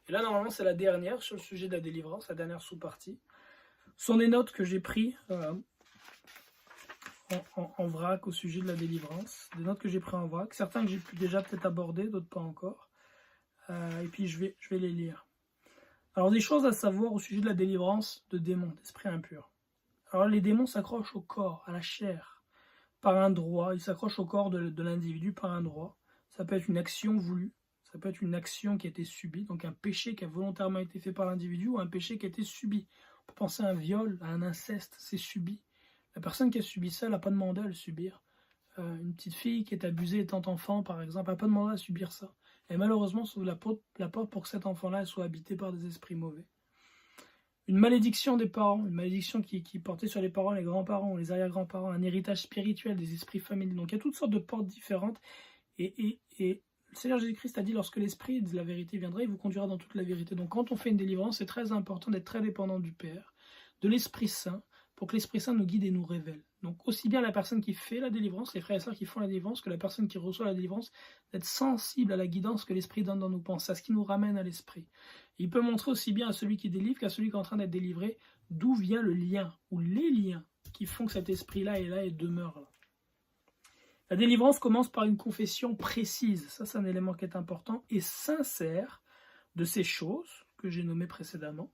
Et là, normalement, c'est la dernière sur le sujet de la délivrance, la dernière sous-partie. Ce sont des notes que j'ai prises en vrac au sujet de la délivrance. Des notes que j'ai prises en vrac. Certains que j'ai pu déjà peut-être aborder, d'autres pas encore. Et puis, je vais les lire. Alors, des choses à savoir au sujet de la délivrance de démons, d'esprits impurs. Alors, les démons s'accrochent au corps, à la chair, par un droit. Ils s'accrochent au corps de l'individu par un droit. Ça peut être une action voulue. Ça peut être une action qui a été subie, donc un péché qui a volontairement été fait par l'individu ou un péché qui a été subi. On peut penser à un viol, à un inceste, c'est subi. La personne qui a subi ça, elle n'a pas demandé à le subir. Une petite fille qui est abusée étant enfant, par exemple, n'a pas demandé à subir ça. Et malheureusement, s'ouvre la porte pour que cet enfant-là soit habité par des esprits mauvais. Une malédiction des parents, une malédiction qui portait sur les parents, les grands-parents, les arrière-grands-parents, un héritage spirituel des esprits familiers. Donc il y a toutes sortes de portes différentes et le Seigneur Jésus-Christ a dit, lorsque l'Esprit de la vérité viendra, il vous conduira dans toute la vérité. Donc quand on fait une délivrance, c'est très important d'être très dépendant du Père, de l'Esprit Saint, pour que l'Esprit Saint nous guide et nous révèle. Donc aussi bien la personne qui fait la délivrance, les frères et sœurs qui font la délivrance, que la personne qui reçoit la délivrance, d'être sensible à la guidance que l'Esprit donne dans nos pensées, à ce qui nous ramène à l'Esprit. Il peut montrer aussi bien à celui qui délivre qu'à celui qui est en train d'être délivré d'où vient le lien, ou les liens qui font que cet esprit-là est là et demeure là. La délivrance commence par une confession précise, ça c'est un élément qui est important, et sincère de ces choses que j'ai nommées précédemment,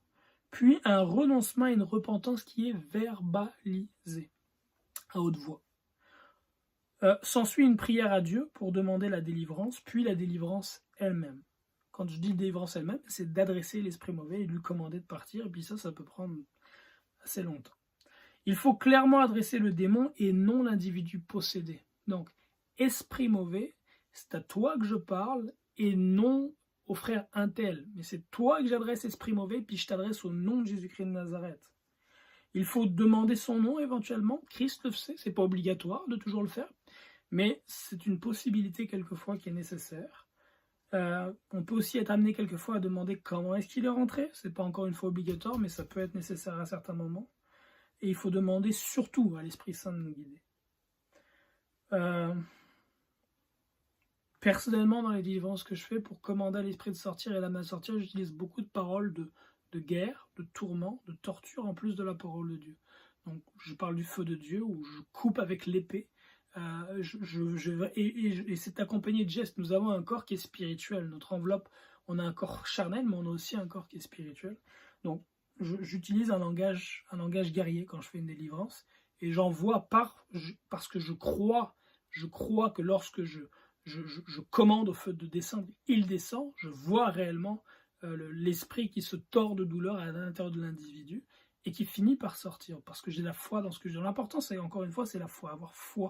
puis un renoncement et une repentance qui est verbalisée à haute voix. S'ensuit une prière à Dieu pour demander la délivrance, puis la délivrance elle-même. Quand je dis délivrance elle-même, c'est d'adresser l'esprit mauvais et de lui commander de partir, et puis ça peut prendre assez longtemps. Il faut clairement adresser le démon et non l'individu possédé. Donc, esprit mauvais, c'est à toi que je parle et non au frère untel. Mais c'est toi que j'adresse, esprit mauvais, puis je t'adresse au nom de Jésus-Christ de Nazareth. Il faut demander son nom éventuellement. Christ le sait, c'est pas obligatoire de toujours le faire, mais c'est une possibilité quelquefois qui est nécessaire. On peut aussi être amené quelquefois à demander comment est-ce qu'il est rentré. C'est pas encore une fois obligatoire, mais ça peut être nécessaire à certains moments. Et il faut demander surtout à l'Esprit Saint de nous guider. Personnellement, dans les délivrances que je fais, pour commander à l'Esprit de sortir et à la main de sortir, j'utilise beaucoup de paroles de guerre, de tourment, de torture, en plus de la parole de Dieu. Donc, je parle du feu de Dieu, où je coupe avec l'épée. Et c'est accompagné de gestes. Nous avons un corps qui est spirituel. Notre enveloppe, on a un corps charnel, mais on a aussi un corps qui est spirituel. Donc, j'utilise un langage guerrier quand je fais une délivrance, et j'en vois parce que je crois que lorsque je commande au feu de descendre, il descend, je vois réellement l'esprit qui se tord de douleur à l'intérieur de l'individu et qui finit par sortir, parce que j'ai la foi dans ce que je dis. L'important, c'est encore une fois, c'est la foi, avoir foi.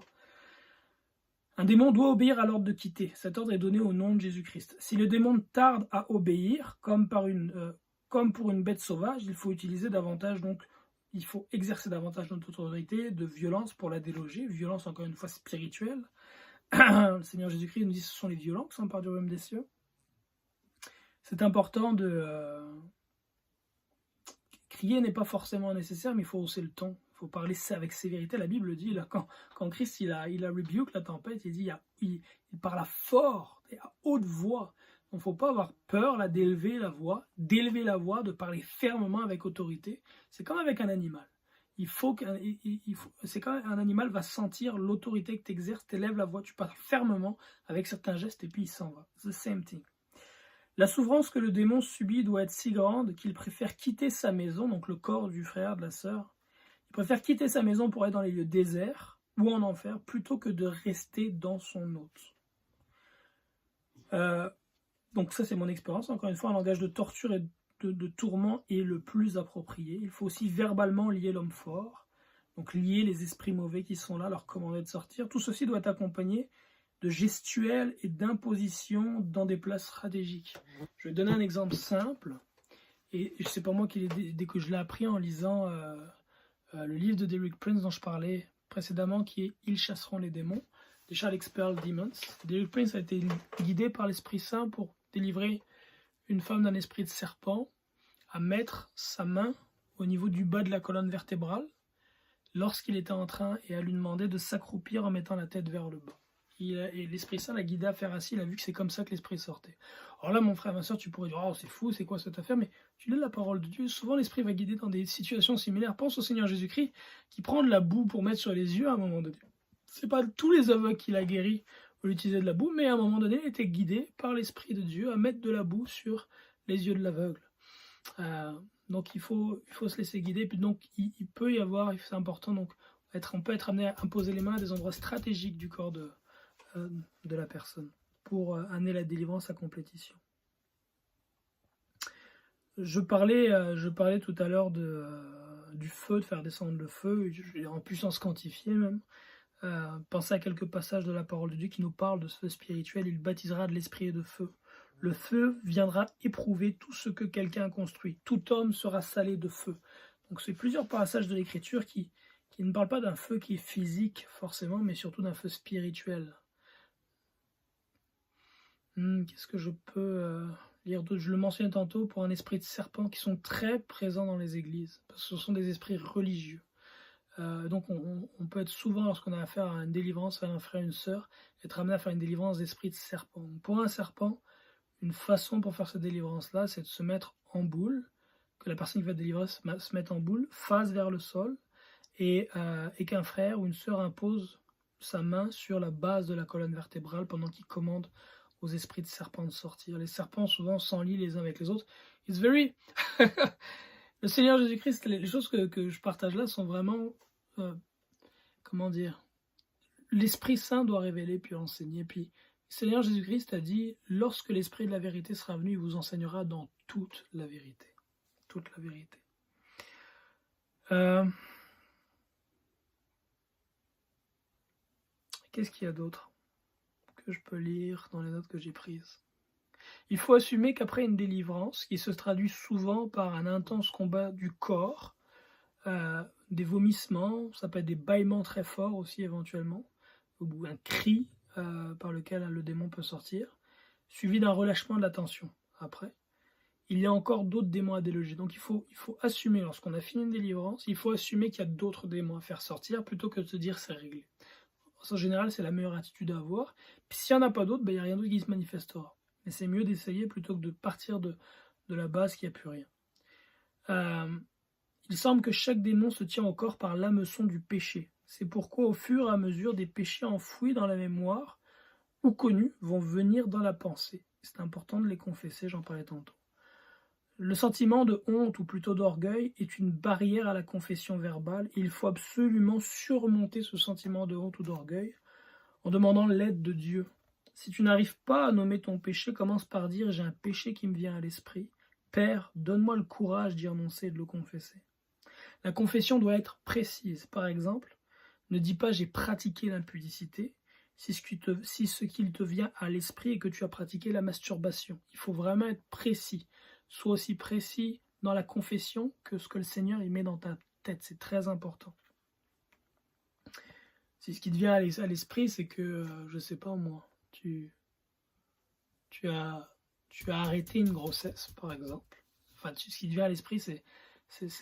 Un démon doit obéir à l'ordre de quitter. Cet ordre est donné au nom de Jésus-Christ. Si le démon tarde à obéir, comme pour une bête sauvage, il faut utiliser davantage, donc il faut exercer davantage notre autorité de violence pour la déloger, violence encore une fois spirituelle. Le Seigneur Jésus-Christ nous dit que ce sont les violents qui s'emparent du royaume des cieux. C'est important de... crier n'est pas forcément nécessaire, mais il faut hausser le ton. Il faut parler avec sévérité. La Bible dit, là, quand Christ il a rebuke la tempête, il dit il parle fort et à haute voix. Donc il ne faut pas avoir peur là, d'élever la voix, de parler fermement avec autorité. C'est comme avec un animal. C'est quand un animal va sentir l'autorité que tu exerces, tu élèves la voix, tu parles fermement avec certains gestes et puis il s'en va. C'est the same thing. La souffrance que le démon subit doit être si grande qu'il préfère quitter sa maison, donc le corps du frère, de la sœur, il préfère quitter sa maison pour aller dans les lieux déserts ou en enfer plutôt que de rester dans son hôte. Donc ça c'est mon expérience, encore une fois, un langage de torture et de tourment est le plus approprié. Il faut aussi verbalement lier l'homme fort, donc lier les esprits mauvais qui sont là, leur commander de sortir. Tout ceci doit être accompagné de gestuels et d'impositions dans des places stratégiques. Je vais donner un exemple simple, et c'est pas moi qui dès que je l'ai appris en lisant le livre de Derek Prince dont je parlais précédemment, qui est « Ils chasseront les démons », de Charles Expel Demons. Derek Prince a été guidé par l'Esprit Saint pour délivrer une femme d'un esprit de serpent, à mettre sa main au niveau du bas de la colonne vertébrale lorsqu'il était en train et à lui demander de s'accroupir en mettant la tête vers le bas. et l'Esprit Saint l'a guidé à faire ainsi, il a vu que c'est comme ça que l'Esprit sortait. Alors là, mon frère, ma soeur, tu pourrais dire, oh, c'est fou, c'est quoi cette affaire? Mais tu lis la parole de Dieu, souvent l'Esprit va guider dans des situations similaires. Pense au Seigneur Jésus-Christ qui prend de la boue pour mettre sur les yeux à un moment donné. C'est pas tous les aveugles qu'il a guéris pour utiliser de la boue, mais à un moment donné, il était guidé par l'Esprit de Dieu à mettre de la boue sur les yeux de l'aveugle. Donc il faut se laisser guider. Puis donc il peut y avoir, c'est important, donc on peut être amené à imposer les mains à des endroits stratégiques du corps de la personne pour amener la délivrance à complétion. Je parlais tout à l'heure du feu, de faire descendre le feu, en puissance quantifiée même. Pensez à quelques passages de la parole de Dieu qui nous parlent de ce feu spirituel. Il baptisera de l'esprit et de feu. Le feu viendra éprouver tout ce que quelqu'un a construit. Tout homme sera salé de feu. Donc c'est plusieurs passages de l'écriture qui ne parlent pas d'un feu qui est physique forcément, mais surtout d'un feu spirituel. Qu'est-ce que je peux lire d'autre? Je le mentionnais tantôt pour un esprit de serpent qui sont très présents dans les églises, parce que ce sont des esprits religieux. Donc on peut être souvent, lorsqu'on a affaire à une délivrance à un frère et une sœur, être amené à faire une délivrance d'esprit de serpent. Pour un serpent, une façon pour faire cette délivrance-là, c'est de se mettre en boule, que la personne qui va délivrer se mette en boule, face vers le sol, et qu'un frère ou une sœur impose sa main sur la base de la colonne vertébrale pendant qu'il commande aux esprits de serpent de sortir. Les serpents souvent s'enlient les uns avec les autres. It's very... Le Seigneur Jésus-Christ, les choses que je partage là sont vraiment... comment dire? L'Esprit Saint doit révéler puis enseigner. Puis le Seigneur Jésus-Christ a dit, lorsque l'Esprit de la vérité sera venu, il vous enseignera dans toute la vérité. Toute la vérité. Qu'est-ce qu'il y a d'autre que je peux lire dans les notes que j'ai prises? Il faut assumer qu'après une délivrance, qui se traduit souvent par un intense combat du corps, des vomissements, ça peut être des bâillements très forts aussi éventuellement, ou un cri par lequel le démon peut sortir, suivi d'un relâchement de la tension après. Il y a encore d'autres démons à déloger. Donc il faut assumer, lorsqu'on a fini une délivrance, il faut assumer qu'il y a d'autres démons à faire sortir plutôt que de se dire c'est réglé. En général, c'est la meilleure attitude à avoir. Puis s'il n'y en a pas d'autres, il n'y a rien d'autre qui se manifestera. Mais c'est mieux d'essayer plutôt que de partir de la base qu'il n'y a plus rien. Il semble que chaque démon se tient au corps par l'hameçon du péché. C'est pourquoi au fur et à mesure, des péchés enfouis dans la mémoire ou connus vont venir dans la pensée. C'est important de les confesser, j'en parlais tantôt. Le sentiment de honte, ou plutôt d'orgueil, est une barrière à la confession verbale. Et il faut absolument surmonter ce sentiment de honte ou d'orgueil en demandant l'aide de Dieu. Si tu n'arrives pas à nommer ton péché, commence par dire « j'ai un péché qui me vient à l'esprit. Père, donne-moi le courage d'y renoncer et de le confesser. » La confession doit être précise. Par exemple, ne dis pas « j'ai pratiqué l'impudicité » si ce qu'il te vient à l'esprit est que tu as pratiqué la masturbation. Il faut vraiment être précis. Sois aussi précis dans la confession que ce que le Seigneur y met dans ta tête. C'est très important. Si ce qui te vient à l'esprit, c'est que, je sais pas moi, tu as arrêté une grossesse, par exemple. Enfin, ce qui te vient à l'esprit, c'est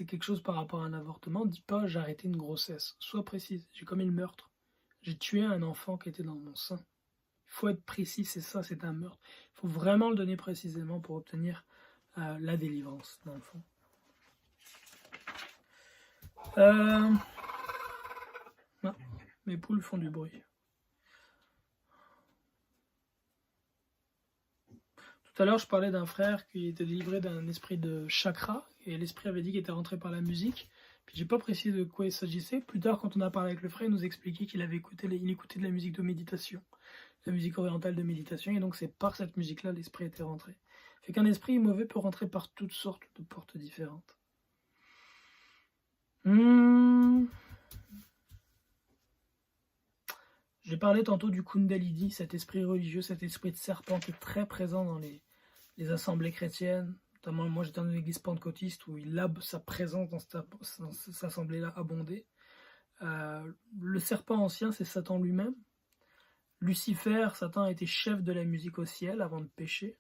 quelque chose par rapport à un avortement. Dis pas j'ai arrêté une grossesse. Sois précis. J'ai commis le meurtre. J'ai tué un enfant qui était dans mon sein. Il faut être précis, c'est ça, c'est un meurtre. Il faut vraiment le donner précisément pour obtenir la délivrance, dans le fond. Non, mes poules font du bruit. Tout à l'heure, je parlais d'un frère qui était délivré d'un esprit de chakra, et l'esprit avait dit qu'il était rentré par la musique. Puis j'ai pas précisé de quoi il s'agissait. Plus tard, quand on a parlé avec le frère, il nous expliquait qu'il avait écoutait de la musique de méditation, la musique orientale de méditation, et donc c'est par cette musique-là l'esprit était rentré. Fait qu'un esprit mauvais peut rentrer par toutes sortes de portes différentes. J'ai parlé tantôt du Kundalini, cet esprit religieux, cet esprit de serpent qui est très présent dans les assemblées chrétiennes. Notamment, moi j'étais dans une église pentecôtiste où sa présence dans cette assemblée-là abondait. Le serpent ancien, c'est Satan lui-même. Lucifer, Satan a été chef de la musique au ciel avant de pécher.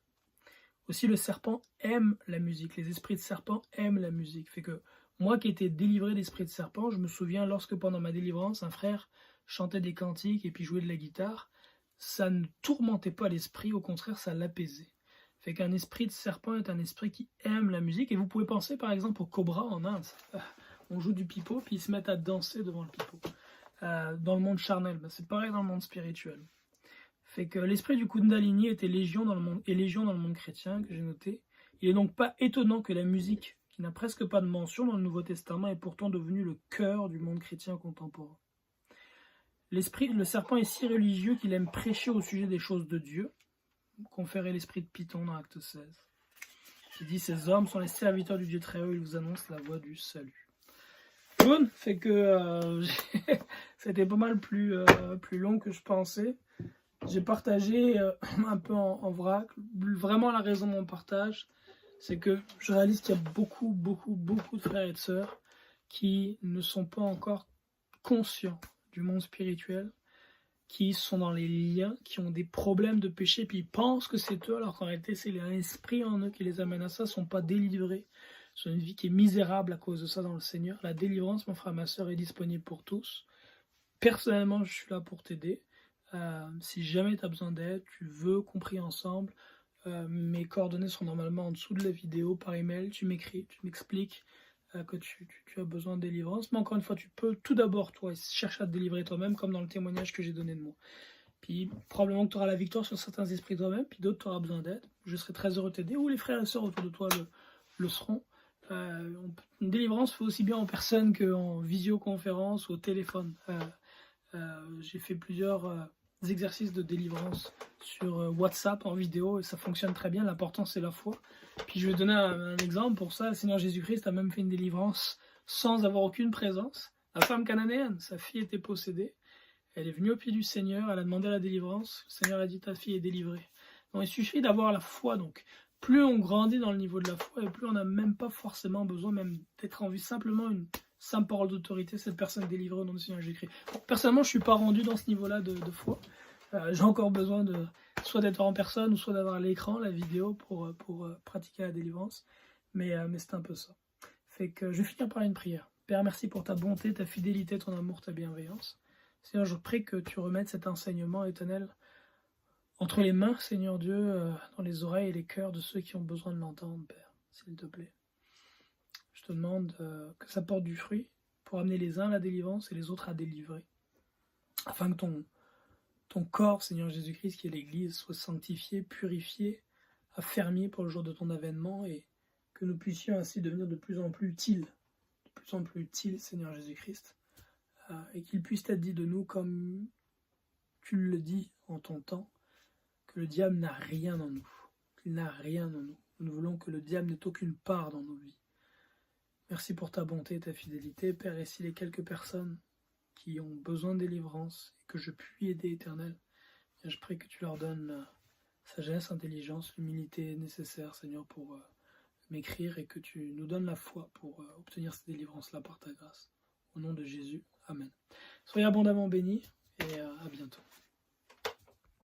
Aussi, le serpent aime la musique. Les esprits de serpent aiment la musique. Fait que moi qui étais délivré d'esprit de serpent, je me souviens lorsque pendant ma délivrance, un frère chantait des cantiques et puis jouait de la guitare. ça ne tourmentait pas l'esprit, au contraire, ça l'apaisait. Fait qu'un esprit de serpent est un esprit qui aime la musique. Et vous pouvez penser par exemple au cobra en Inde. On joue du pipeau, puis ils se mettent à danser devant le pipeau. Dans le monde charnel, ben, c'est pareil dans le monde spirituel. Fait que l'esprit du Kundalini était légion dans le monde chrétien, que j'ai noté. Il est donc pas étonnant que la musique, qui n'a presque pas de mention dans le Nouveau Testament, est pourtant devenue le cœur du monde chrétien contemporain. Le serpent est si religieux qu'il aime prêcher au sujet des choses de Dieu, conférer l'esprit de Python dans Acte 16. Il dit, ces hommes sont les serviteurs du Dieu très haut, ils vous annoncent la voie du salut. Bon, fait que c'était pas mal plus long que je pensais. J'ai partagé un peu en vrac. Vraiment, la raison de mon partage, c'est que je réalise qu'il y a beaucoup de frères et de sœurs qui ne sont pas encore conscients du monde spirituel, qui sont dans les liens, qui ont des problèmes de péché, puis ils pensent que c'est eux, alors qu'en réalité, c'est l'esprit en eux qui les amène à ça, ne sont pas délivrés. C'est une vie qui est misérable à cause de ça dans le Seigneur. La délivrance, mon frère, ma soeur, est disponible pour tous. Personnellement, je suis là pour t'aider. Si jamais tu as besoin d'aide, tu veux qu'on prie ensemble, mes coordonnées sont normalement en dessous de la vidéo par email. Tu m'écris, tu m'expliques que tu as besoin de délivrance. Mais encore une fois, tu peux tout d'abord, toi, chercher à te délivrer toi-même, comme dans le témoignage que j'ai donné de moi. Puis probablement que tu auras la victoire sur certains esprits toi-même, puis d'autres, tu auras besoin d'aide. Je serai très heureux de t'aider, ou les frères et sœurs autour de toi le seront. Une délivrance fait aussi bien en personne qu'en visioconférence ou au téléphone. J'ai fait plusieurs exercices de délivrance sur WhatsApp en vidéo et ça fonctionne très bien. L'important, c'est la foi. Puis je vais donner un exemple pour ça. Le Seigneur Jésus-Christ a même fait une délivrance sans avoir aucune présence. La femme cananéenne, sa fille était possédée. Elle est venue au pied du Seigneur, elle a demandé la délivrance. Le Seigneur a dit, ta fille est délivrée. Donc il suffit d'avoir la foi. Donc plus on grandit dans le niveau de la foi et plus on n'a même pas forcément besoin même d'être en vue, simplement une simple parole d'autorité, cette personne est délivrée au nom du Seigneur Jésus-Christ. Bon, personnellement, je ne suis pas rendu dans ce niveau-là de foi. J'ai encore besoin de soit d'être en personne ou soit d'avoir l'écran, la vidéo pour pratiquer la délivrance. Mais c'est un peu ça. Fait que je vais finir par une prière. Père, merci pour ta bonté, ta fidélité, ton amour, ta bienveillance. Seigneur, je prie que tu remettes cet enseignement éternel entre les mains, Seigneur Dieu, dans les oreilles et les cœurs de ceux qui ont besoin de l'entendre, Père, s'il te plaît. Je te demande que ça porte du fruit pour amener les uns à la délivrance et les autres à délivrer. Afin que ton corps, Seigneur Jésus-Christ, qui est l'Église, soit sanctifié, purifié, affermi pour le jour de ton avènement et que nous puissions ainsi devenir de plus en plus utiles, Seigneur Jésus-Christ, et qu'il puisse être dit de nous comme tu le dis en ton temps, que le diable n'a rien en nous, qu'il n'a rien en nous. Nous voulons que le diable n'ait aucune part dans nos vies. Merci pour ta bonté et ta fidélité, Père, et si les quelques personnes qui ont besoin de délivrance et que je puis aider, Éternel, je prie que tu leur donnes la sagesse, intelligence, l'humilité nécessaire, Seigneur, pour m'écrire et que tu nous donnes la foi pour obtenir cette délivrance-là par ta grâce. Au nom de Jésus, Amen. Soyez abondamment bénis et à bientôt.